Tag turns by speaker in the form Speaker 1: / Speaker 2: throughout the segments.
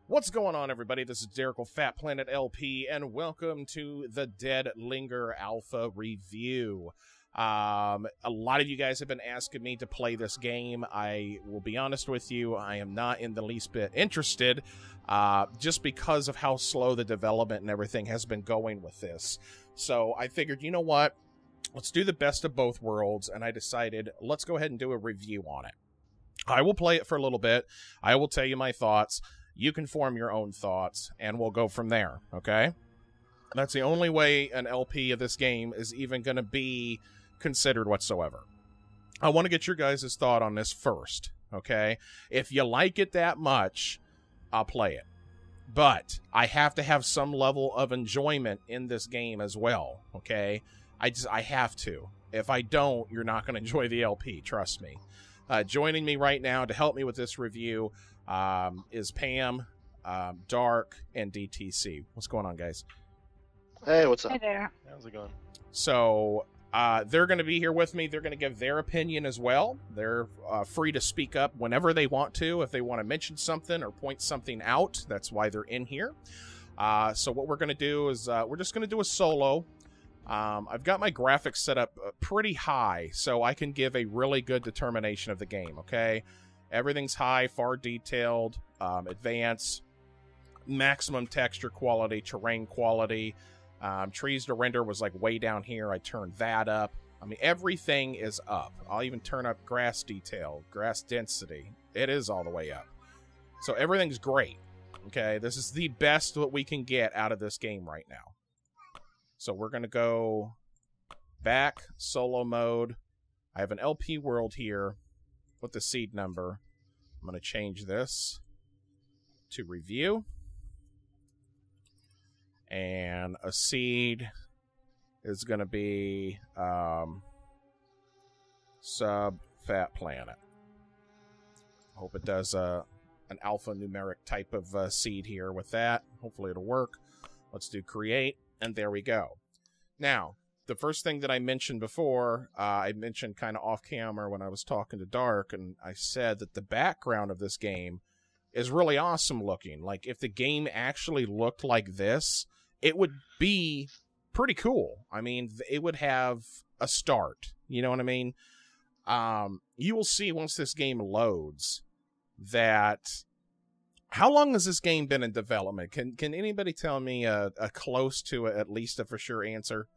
Speaker 1: What's going on, everybody? This is Derek with DeadPlanet LP, and welcome to the Dead Linger Alpha review. A lot of you guys have been asking me to play this game. I will be honest with you, I am not in the least bit interested, just because of how slow the development and everything has been going with this. So I figured, you know what? Let's do the best of both worlds, and I decided, let's go ahead and do a review on it. I will play it for a little bit. I will tell you my thoughts. You can form your own thoughts, and we'll go from there, okay? That's the only way an LP of this game is even going to be considered whatsoever. I want to get your guys' thought on this first, okay? If you like it that much, I'll play it. But I have to have some level of enjoyment in this game as well, okay? I have to. If I don't, you're not going to enjoy the LP, trust me. Joining me right now to help me with this review is Pam, Dark, and DTC. What's going on, guys?
Speaker 2: Hey, what's up?
Speaker 3: Hey there.
Speaker 2: How's it going?
Speaker 1: So, they're going to be here with me. They're going to give their opinion as well. They're free to speak up whenever they want to. If they want to mention something or point something out, that's why they're in here. So what we're going to do is we're just going to do a solo. I've got my graphics set up pretty high, so I can give a really good determination of the game, okay? Everything's high, far detailed, advanced, maximum texture quality, terrain quality. Trees to render was like way down here. I turned that up. I mean, everything is up. I'll even turn up grass detail, grass density. It is all the way up. So everything's great, okay? This is the best that we can get out of this game right now. So we're going to go back, solo mode. I have an LP world here with the seed number. I'm going to change this to review. And a seed is going to be sub DeadPlanet. Hope it does an alphanumeric type of seed here with that. Hopefully it'll work. Let's do create. And there we go. Now, the first thing that I mentioned before, I mentioned kind of off camera when I was talking to Dark, and I said that the background of this game is really awesome looking. Like, if the game actually looked like this, it would be pretty cool. I mean, it would have a start. You know what I mean? You will see once this game loads that... How long has this game been in development? Can anybody tell me a close to at least a for sure answer?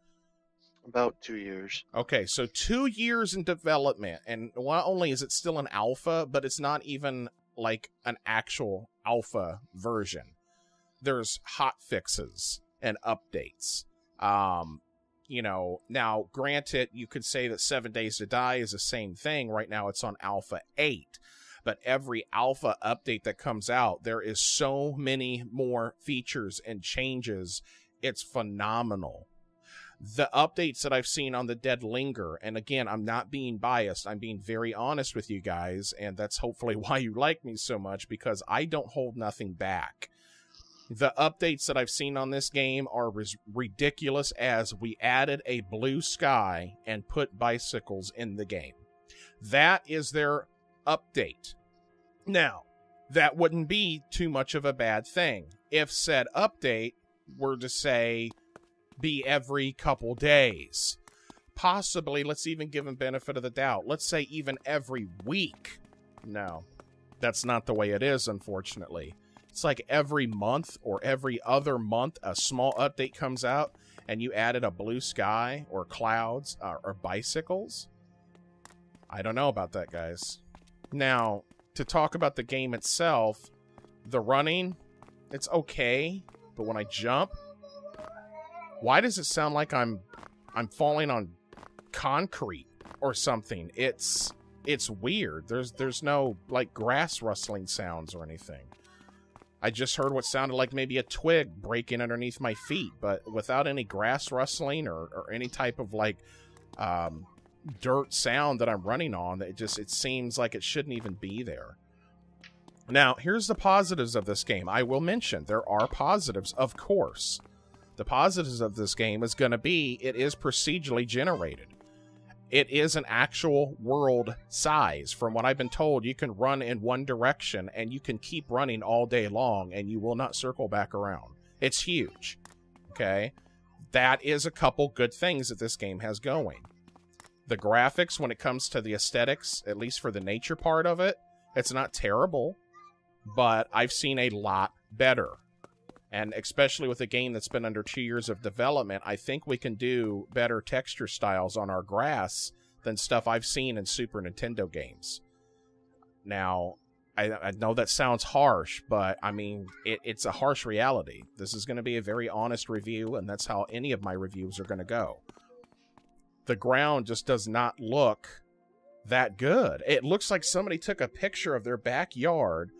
Speaker 2: About 2 years.
Speaker 1: Okay, so 2 years in development, and not only is it still an alpha, but it's not even like an actual alpha version. There's hot fixes and updates. You know, now granted, you could say that 7 Days to Die is the same thing. Right now it's on Alpha 8. But every alpha update that comes out, there is so many more features and changes. It's phenomenal. The updates that I've seen on the Dead Linger, and again, I'm not being biased. I'm being very honest with you guys, and that's hopefully why you like me so much, because I don't hold nothing back. The updates that I've seen on this game are as ridiculous as we added a blue sky and put bicycles in the game. That is their update. Now, that wouldn't be too much of a bad thing if said update were to say be every couple days. Possibly, let's even give them benefit of the doubt. Let's say even every week. No, that's not the way it is, unfortunately. It's like every month or every other month a small update comes out and you added a blue sky or clouds or bicycles. I don't know about that, guys. Now, to talk about the game itself, the running, it's okay, but when I jump, why does it sound like I'm falling on concrete or something? It's weird. There's no like grass rustling sounds or anything. I just heard what sounded like maybe a twig breaking underneath my feet, but without any grass rustling or any type of like dirt sound that I'm running on. It seems like it shouldn't even be there. Now, here's the positives of this game. I will mention there are positives, of course. The positives of this game is going to be it is procedurally generated. It is an actual world size. From what I've been told, you can run in one direction and you can keep running all day long and you will not circle back around. It's huge. Okay? That is a couple good things that this game has going. The graphics, when it comes to the aesthetics, at least for the nature part of it, it's not terrible, but I've seen a lot better. And especially with a game that's been under 2 years of development, I think we can do better texture styles on our grass than stuff I've seen in Super Nintendo games. Now, I know that sounds harsh, but I mean, it's a harsh reality. This is going to be a very honest review, and that's how any of my reviews are going to go. The ground just does not look that good. It looks like somebody took a picture of their backyard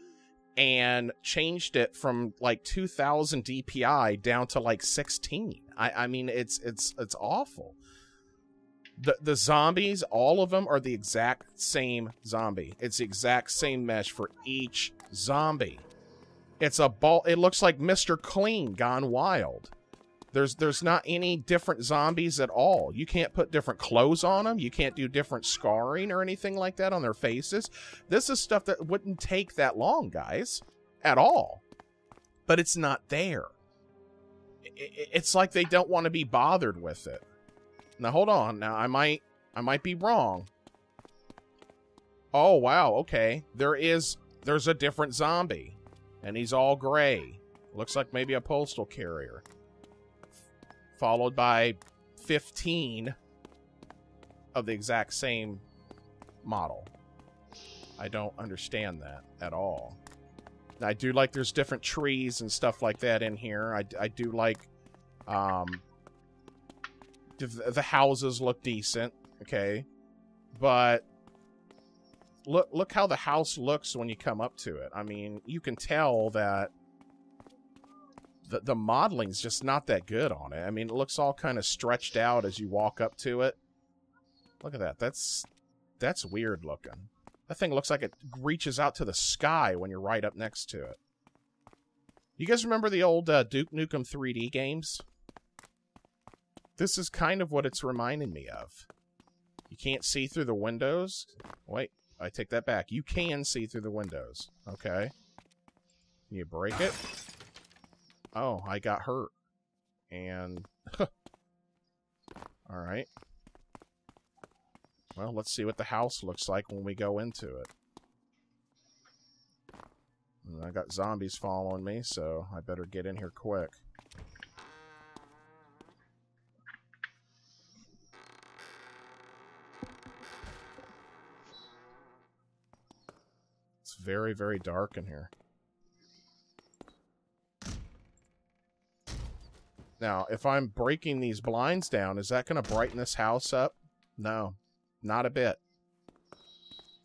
Speaker 1: and changed it from like 2000 DPI down to like 16. I mean, it's awful. The zombies, all of them are the exact same zombie. It's the exact same mesh for each zombie. It's a ball. It looks like Mr. Clean gone wild. There's not any different zombies at all. You can't put different clothes on them. You can't do different scarring or anything like that on their faces. This is stuff that wouldn't take that long, guys, at all. But it's not there. It's like they don't want to be bothered with it. Now, hold on. Now, I might be wrong. Oh, wow. Okay. There's a different zombie. And he's all gray. Looks like maybe a postal carrier. Followed by 15 of the exact same model. I don't understand that at all. I do like there's different trees and stuff like that in here. I do like the houses look decent, okay? But look how the house looks when you come up to it. I mean, you can tell that the modeling's just not that good on it. I mean, it looks all kind of stretched out as you walk up to it. Look at that. That's weird looking. That thing looks like it reaches out to the sky when you're right up next to it. You guys remember the old Duke Nukem 3D games? This is kind of what it's reminding me of. You can't see through the windows. Wait, I take that back. You can see through the windows. Okay. You break it. Oh, I got hurt. And... Alright. Well, let's see what the house looks like when we go into it. And I got zombies following me, so I better get in here quick. It's very, very dark in here. Now, if I'm breaking these blinds down, is that going to brighten this house up? No, not a bit.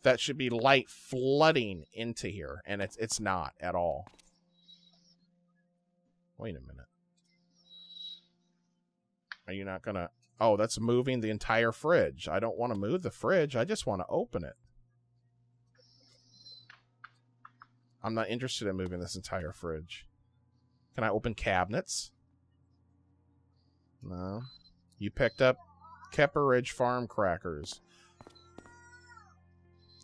Speaker 1: That should be light flooding into here, and it's not at all. Wait a minute. Are you not going to... Oh, that's moving the entire fridge. I don't want to move the fridge. I just want to open it. I'm not interested in moving this entire fridge. Can I open cabinets? No. You picked up Kepperidge Farm crackers.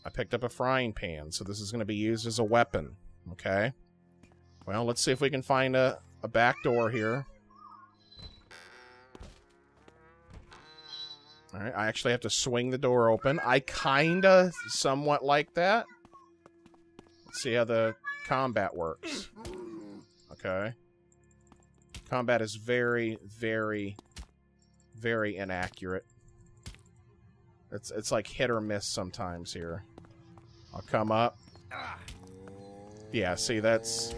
Speaker 1: I picked up a frying pan, so this is going to be used as a weapon. Okay. Well, let's see if we can find a back door here. Alright, I actually have to swing the door open. I kinda somewhat like that. Let's see how the combat works. Okay. Combat is very, very, very inaccurate. It's like hit or miss sometimes here. I'll come up. Yeah, see, that's...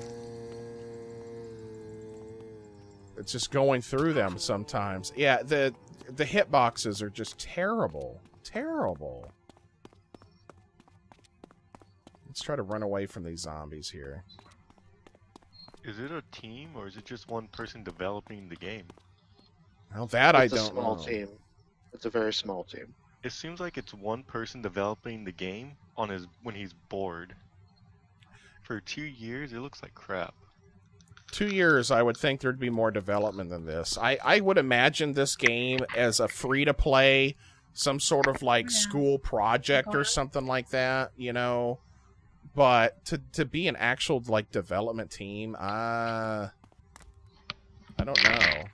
Speaker 1: It's just going through them sometimes. Yeah, the hitboxes are just terrible. Terrible. Let's try to run away from these zombies here.
Speaker 3: Is it a team, or is it just one person developing the game?
Speaker 1: Well, that I don't know.
Speaker 2: It's a small team. It's a very small team.
Speaker 3: It seems like it's one person developing the game on when he's bored. For 2 years, it looks like crap.
Speaker 1: 2 years, I would think there'd be more development than this. I would imagine this game as a free-to-play some sort of like school project or something like that, you know. But to be an actual like development team, I don't know.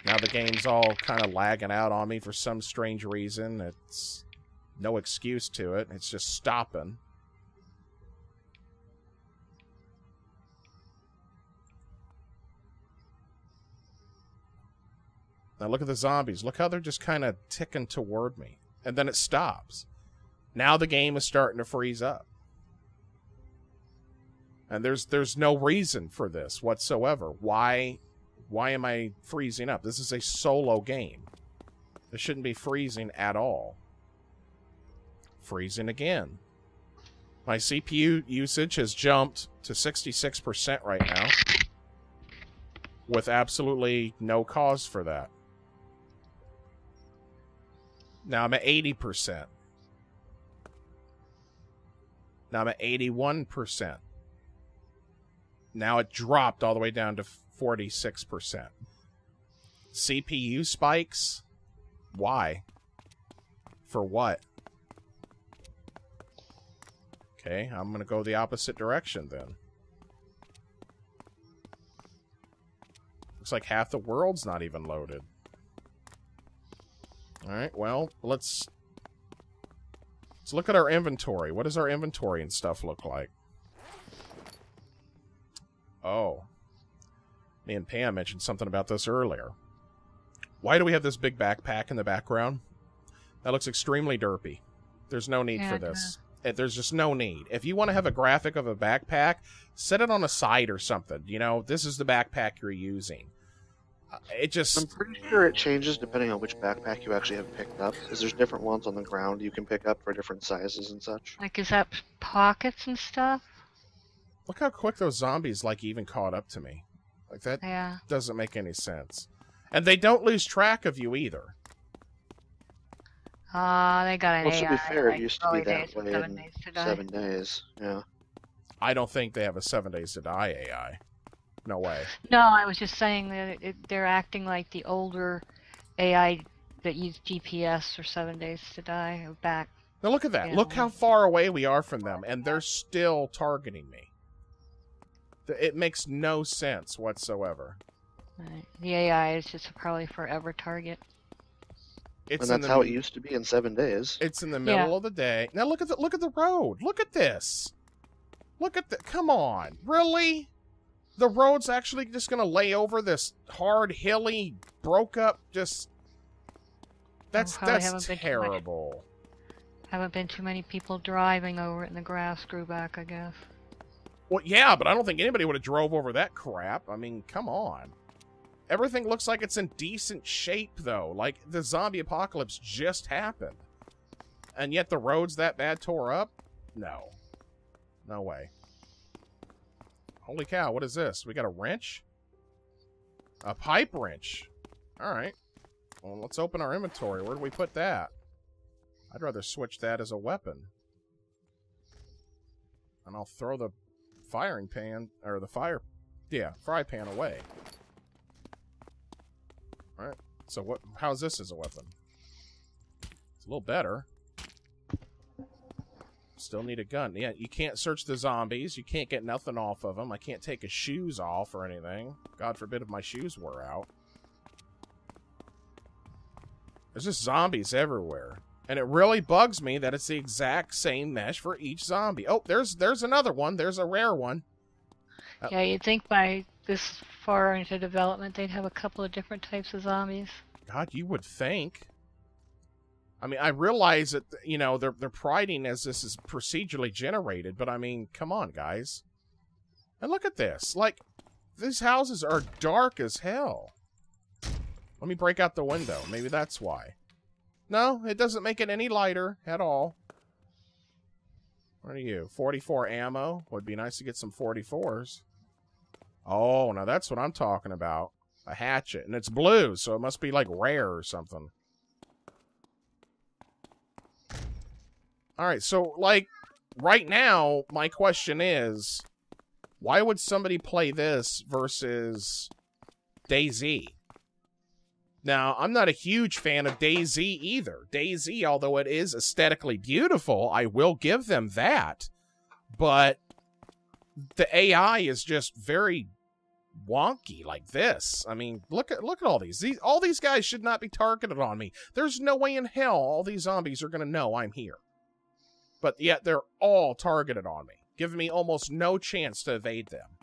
Speaker 1: Now the game's all kind of lagging out on me for some strange reason. It's no excuse to it. It's just stopping. Now look at the zombies. Look how they're just kind of ticking toward me. And then it stops. Now the game is starting to freeze up. And there's no reason for this whatsoever. Why am I freezing up? This is a solo game. It shouldn't be freezing at all. Freezing again. My CPU usage has jumped to 66% right now. With absolutely no cause for that. Now I'm at 80%. Now I'm at 81%. Now it dropped all the way down to 46%. CPU spikes? Why? For what? Okay, I'm going to go the opposite direction then. Looks like half the world's not even loaded. Alright, well, let's look at our inventory. What does our inventory and stuff look like? Oh. Me and Pam mentioned something about this earlier. Why do we have this big backpack in the background? That looks extremely derpy. There's no need for this. There's just no need. If you want to have a graphic of a backpack, set it on a side or something. You know, this is the backpack you're using. It just...
Speaker 2: I'm pretty sure it changes depending on which backpack you actually have picked up, because there's different ones on the ground you can pick up for different sizes and such.
Speaker 4: Like, is that pockets and stuff?
Speaker 1: Look how quick those zombies, like, even caught up to me. Like, that doesn't make any sense. And they don't lose track of you either.
Speaker 4: They got an
Speaker 2: Well,
Speaker 4: AI.
Speaker 2: to be fair,
Speaker 4: like
Speaker 2: it used to be that
Speaker 4: days,
Speaker 2: way
Speaker 4: 7
Speaker 2: in
Speaker 4: days to die.
Speaker 2: 7 days, yeah.
Speaker 1: I don't think they have a 7 days to die AI. No way.
Speaker 4: No, I was just saying that they're acting like the older AI that used GPS for 7 days to die back.
Speaker 1: Now look at that.
Speaker 4: Yeah.
Speaker 1: Look how far away we are from them, and they're still targeting me. It makes no sense whatsoever.
Speaker 4: Right. The AI is just probably forever target.
Speaker 1: It's
Speaker 2: And that's how it used to be in 7 days.
Speaker 1: It's in the middle of the day. Now look at the road. Look at this. Look at the. Come on, really? The road's actually just gonna lay over this hard, hilly, broke up. Just that's terrible.
Speaker 4: Haven't been too many people driving over it, and the grass grew back, I guess.
Speaker 1: Well, yeah, but I don't think anybody would have drove over that crap. I mean, come on. Everything looks like it's in decent shape, though. Like, the zombie apocalypse just happened. And yet the road's that bad tore up? No. No way. Holy cow, what is this? We got a wrench? A pipe wrench. Alright. Well, let's open our inventory. Where do we put that? I'd rather switch that as a weapon. And I'll throw the firing pan, or the fry pan away. Alright, so how's this as a weapon? It's a little better. Still need a gun. Yeah, you can't search the zombies. You can't get nothing off of them. I can't take his shoes off or anything. God forbid if my shoes wore out. There's just zombies everywhere. And it really bugs me that it's the exact same mesh for each zombie. Oh, there's another one. There's a rare one.
Speaker 4: Yeah, you'd think by this far into development they'd have a couple of different types of zombies.
Speaker 1: God, you would think. I mean, I realize that, you know, they're priding as this is procedurally generated, but I mean, come on, guys. And look at this. Like, these houses are dark as hell. Let me break out the window. Maybe that's why. No, it doesn't make it any lighter at all. What are you? 44 ammo? Would be nice to get some 44s. Oh, now that's what I'm talking about. A hatchet. And it's blue, so it must be like rare or something. Alright, so like right now, my question is, why would somebody play this versus DayZ? Now, I'm not a huge fan of DayZ either. DayZ, although it is aesthetically beautiful, I will give them that. But the AI is just very wonky like this. I mean, look at all these. All these guys should not be targeted on me. There's no way in hell all these zombies are going to know I'm here. But yet they're all targeted on me, giving me almost no chance to evade them.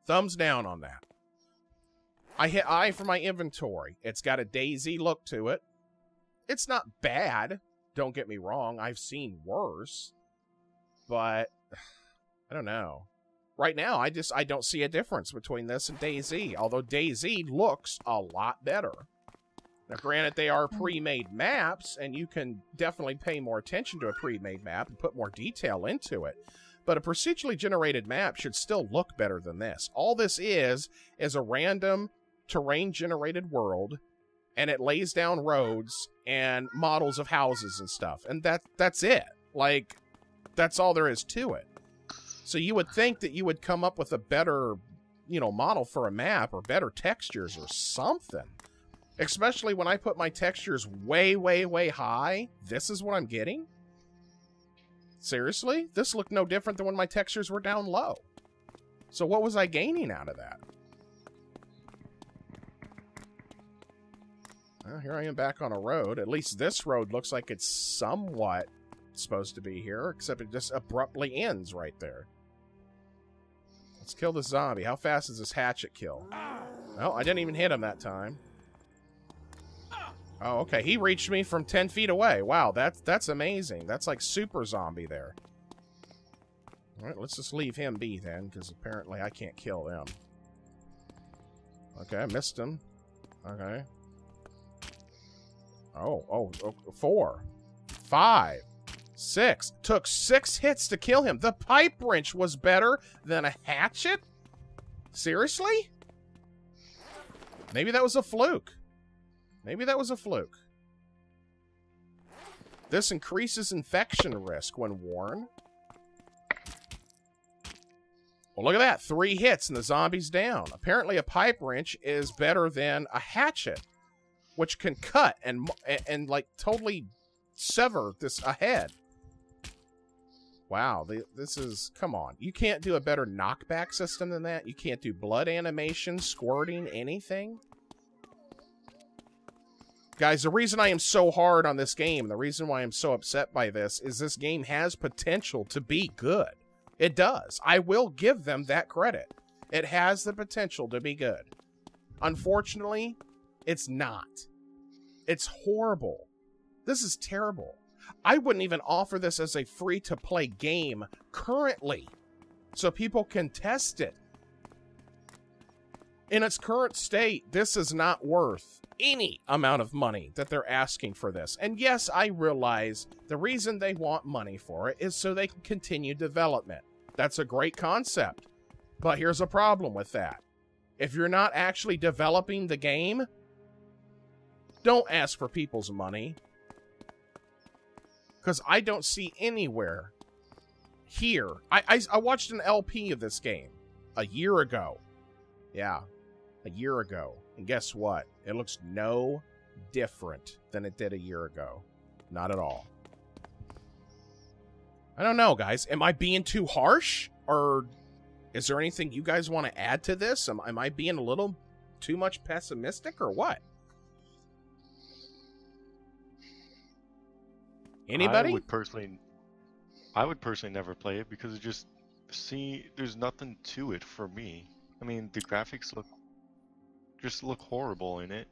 Speaker 1: Thumbs down on that. I hit I for my inventory. It's got a DayZ look to it. It's not bad. Don't get me wrong. I've seen worse. But I don't know. Right now, I don't see a difference between this and DayZ. Although DayZ looks a lot better. Now, granted, they are pre-made maps, and you can definitely pay more attention to a pre-made map and put more detail into it. But a procedurally generated map should still look better than this. All this is a random terrain-generated world, and it lays down roads and models of houses and stuff. And that's it. Like, that's all there is to it. So you would think that you would come up with a better, model for a map or better textures or something. Especially when I put my textures way, way, way high. This is what I'm getting? Seriously? This looked no different than when my textures were down low. So what was I gaining out of that? Well, here I am back on a road. At least this road looks like it's somewhat supposed to be here, except it just abruptly ends right there. Let's kill this zombie. How fast does this hatchet kill? Oh, I didn't even hit him that time. Oh, okay. He reached me from 10 feet away. Wow, that's amazing. That's like super zombie there. All right, let's just leave him be then, because apparently I can't kill them. Okay, I missed him. Okay. Oh, 4, 5, 6. Took 6 hits to kill him. The pipe wrench was better than a hatchet? Seriously? Maybe that was a fluke. Maybe that was a fluke. This increases infection risk when worn. Well, look at that. 3 hits and the zombie's down. Apparently a pipe wrench is better than a hatchet, which can cut and like totally sever this ahead. Wow, this is, come on. You can't do a better knockback system than that? You can't do blood animation, squirting, anything? Guys, the reason I am so hard on this game, the reason why I'm so upset by this game has potential to be good. It does. I will give them that credit. It has the potential to be good. Unfortunately, it's not. It's horrible. This is terrible. I wouldn't even offer this as a free-to-play game currently, so people can test it. In its current state, this is not worth any amount of money that they're asking for this. And yes, I realize the reason they want money for it is so they can continue development. That's a great concept. But here's a problem with that. If you're not actually developing the game, don't ask for people's money. Because I don't see anywhere here. I watched an LP of this game a year ago. Yeah, a year ago. And guess what? It looks no different than it did a year ago. Not at all. I don't know, guys. Am I being too harsh? Or is there anything you guys want to add to this? Am I being a little too much pessimistic or what? Anybody?
Speaker 3: I would personally never play it because it just there's nothing to it for me. I mean, the graphics look horrible in it.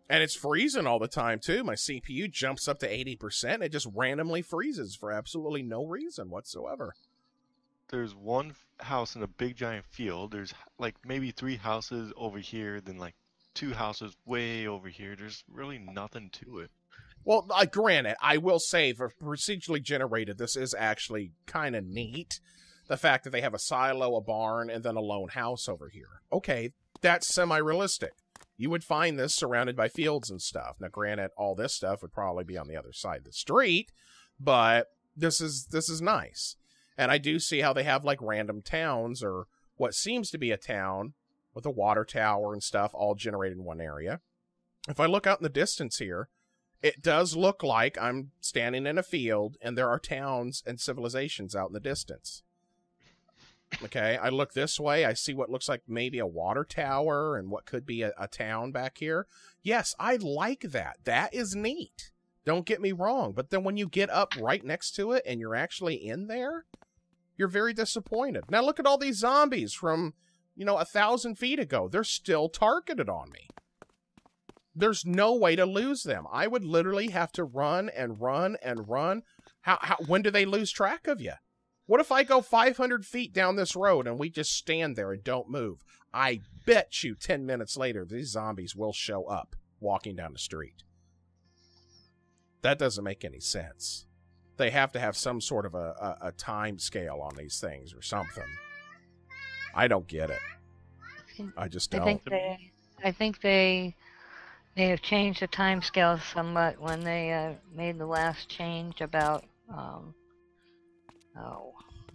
Speaker 1: And it's freezing all the time too. My CPU jumps up to 80%. It just randomly freezes for absolutely no reason whatsoever.
Speaker 3: There's one house in a big giant field. There's like maybe 3 houses over here, then like 2 houses way over here. There's really nothing to it.
Speaker 1: Well, granted, I will say for procedurally generated, this is actually kind of neat. The fact that they have a silo, a barn, and then a lone house over here. Okay, that's semi-realistic. You would find this surrounded by fields and stuff. Now, granted, all this stuff would probably be on the other side of the street, but this is nice. And I do see how they have like random towns or what seems to be a town with a water tower and stuff all generated in one area. If I look out in the distance here, it does look like I'm standing in a field and there are towns and civilizations out in the distance. Okay, I look this way, I see what looks like maybe a water tower and what could be a town back here. Yes, I like that. That is neat. Don't get me wrong. But then when you get up right next to it and you're actually in there, you're very disappointed. Now look at all these zombies from, 1,000 feet ago. They're still targeted on me. There's no way to lose them. I would literally have to run and run and run. When do they lose track of you? What if I go 500 feet down this road and we just stand there and don't move? I bet you 10 minutes later, these zombies will show up walking down the street. That doesn't make any sense. They have to have some sort of a time scale on these things or something. I don't get it. I just don't.
Speaker 4: I think they have changed the time scale somewhat when they made the last change about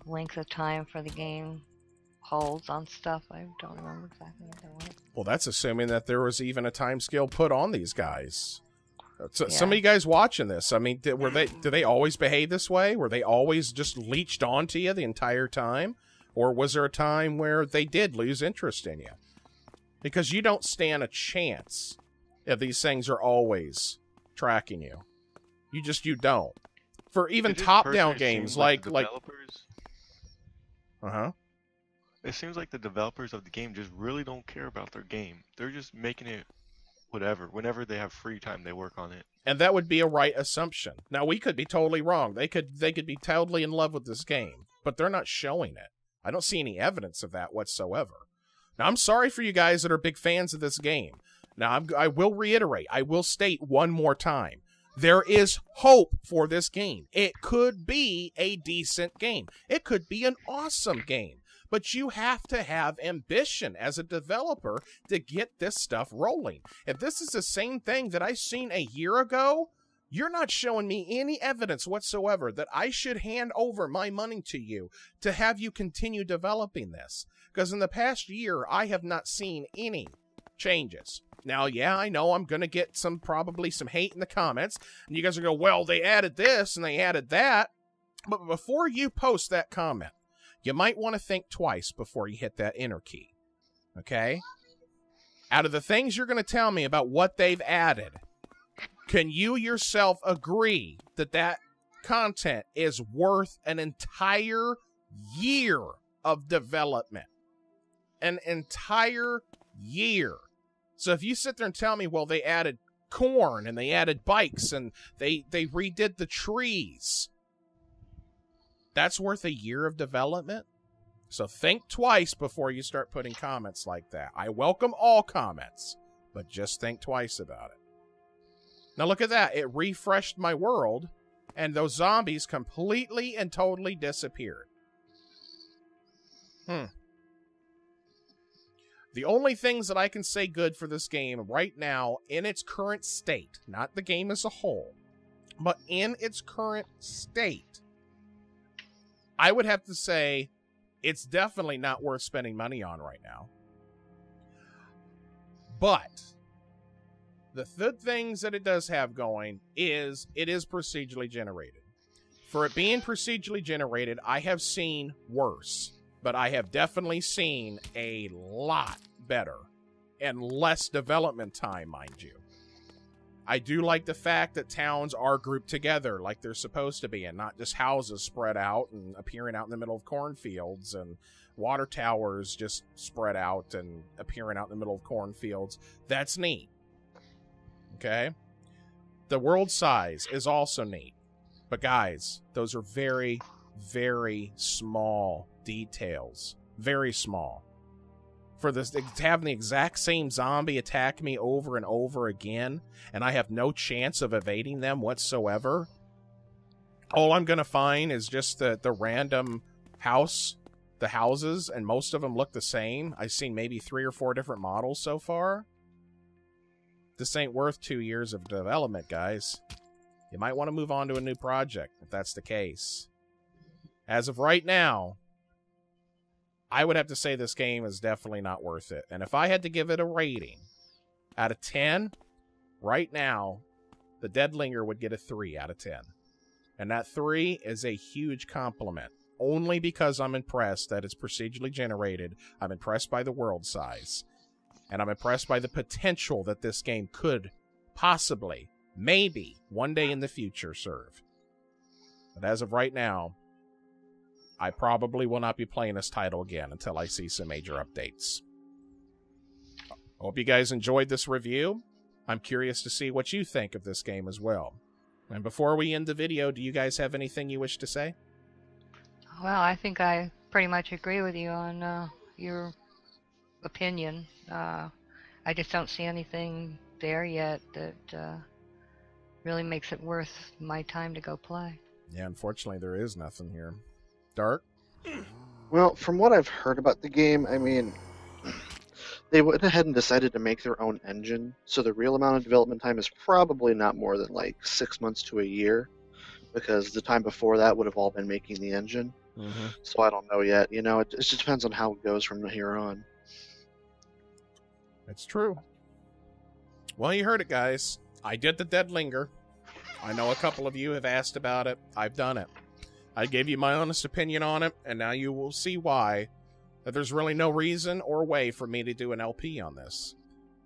Speaker 4: length of time for the game holds on stuff. I don't remember exactly what that was.
Speaker 1: Well, that's assuming that there was even a time scale put on these guys. So, yeah. Some of you guys watching this, I mean, do they always behave this way? Were they always just leeched onto you the entire time? Or was there a time where they did lose interest in you? Because you don't stand a chance if these things are always tracking you. You don't. For even top-down games like
Speaker 3: developers.
Speaker 1: Uh-huh.
Speaker 3: It seems like the developers of the game just really don't care about their game. They're just making it whatever. Whenever they have free time, they work on it.
Speaker 1: And that would be a right assumption. Now, we could be totally wrong. They could be totally in love with this game, but they're not showing it. I don't see any evidence of that whatsoever. Now, I'm sorry for you guys that are big fans of this game. Now, I will reiterate. I will state one more time. There is hope for this game. It could be a decent game. It could be an awesome game. But you have to have ambition as a developer to get this stuff rolling. If this is the same thing that I seen a year ago, you're not showing me any evidence whatsoever that I should hand over my money to you to have you continue developing this. Because in the past year, I have not seen any changes. Now, yeah, I know I'm going to get probably some hate in the comments, and you guys are going, well, they added this and they added that. But before you post that comment, you might want to think twice before you hit that enter key. Okay? Out of the things you're going to tell me about what they've added, can you yourself agree that that content is worth an entire year of development? An entire year. So if you sit there and tell me, well, they added corn and they added bikes and they redid the trees, that's worth a year of development? So think twice before you start putting comments like that. I welcome all comments, but just think twice about it. Now look at that. It refreshed my world, and those zombies completely and totally disappeared. The only things that I can say good for this game right now in its current state, not the game as a whole, but in its current state, I would have to say it's definitely not worth spending money on right now. But the things that it does have going is it is procedurally generated. For it being procedurally generated, I have seen worse. But I have definitely seen a lot better and less development time, mind you. I do like the fact that towns are grouped together like they're supposed to be and not just houses spread out and appearing out in the middle of cornfields and water towers just spread out and appearing out in the middle of cornfields. That's neat. Okay? The world size is also neat. But guys, those are very, very small details. Very small. For this, having the exact same zombie attack me over and over again, and I have no chance of evading them whatsoever, all I'm going to find is just the random the houses, and most of them look the same. I've seen maybe 3 or 4 different models so far. This ain't worth 2 years of development, guys. You might want to move on to a new project, if that's the case. As of right now, I would have to say this game is definitely not worth it. And if I had to give it a rating out of 10, right now, the Dead Linger would get a 3 out of 10. And that 3 is a huge compliment. Only because I'm impressed that it's procedurally generated. I'm impressed by the world size. And I'm impressed by the potential that this game could possibly, maybe, one day in the future serve. But as of right now, I probably will not be playing this title again until I see some major updates. Hope you guys enjoyed this review. I'm curious to see what you think of this game as well. And before we end the video, do you guys have anything you wish to say?
Speaker 4: Well, I think I pretty much agree with you on your opinion. I just don't see anything there yet that really makes it worth my time to go play.
Speaker 1: Yeah, unfortunately, there is nothing here. Dark?
Speaker 2: Well, from what I've heard about the game, I mean, they went ahead and decided to make their own engine, so the real amount of development time is probably not more than like 6 months to a year, because the time before that would have all been making the engine.
Speaker 1: Mm-hmm.
Speaker 2: So I don't know yet. You know, it just depends on how it goes from here on.
Speaker 1: It's true. Well, you heard it, guys. I did the Dead Linger. I know a couple of you have asked about it. I've done it. I gave you my honest opinion on it, and now you will see why that there's really no reason or way for me to do an LP on this.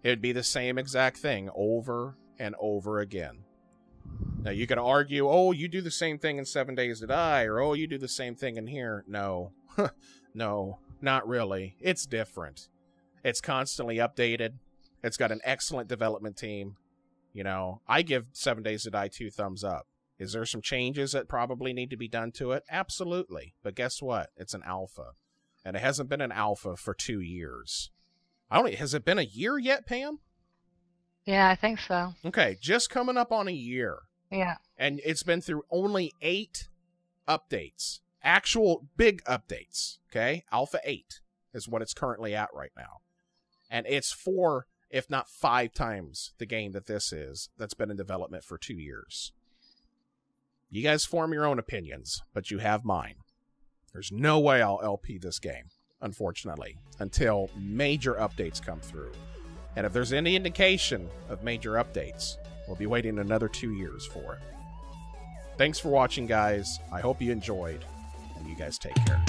Speaker 1: It would be the same exact thing over and over again. Now, you could argue, oh, you do the same thing in 7 Days to Die, or oh, you do the same thing in here. No. No, not really. It's different. It's constantly updated. It's got an excellent development team. You know, I give 7 Days to Die 2 thumbs up. Is there some changes that probably need to be done to it? Absolutely. But guess what? It's an alpha. And it hasn't been an alpha for 2 years. Has it been a year yet, Pam?
Speaker 4: Yeah, I think so.
Speaker 1: Okay, just coming up on a year.
Speaker 4: Yeah.
Speaker 1: And it's been through only 8 updates. Actual big updates. Okay? Alpha 8 is what it's currently at right now. And it's 4, if not 5 times the game that this is, that's been in development for 2 years. You guys form your own opinions, but you have mine. There's no way I'll LP this game, unfortunately, until major updates come through. And if there's any indication of major updates, we'll be waiting another 2 years for it. Thanks for watching, guys. I hope you enjoyed, and you guys take care.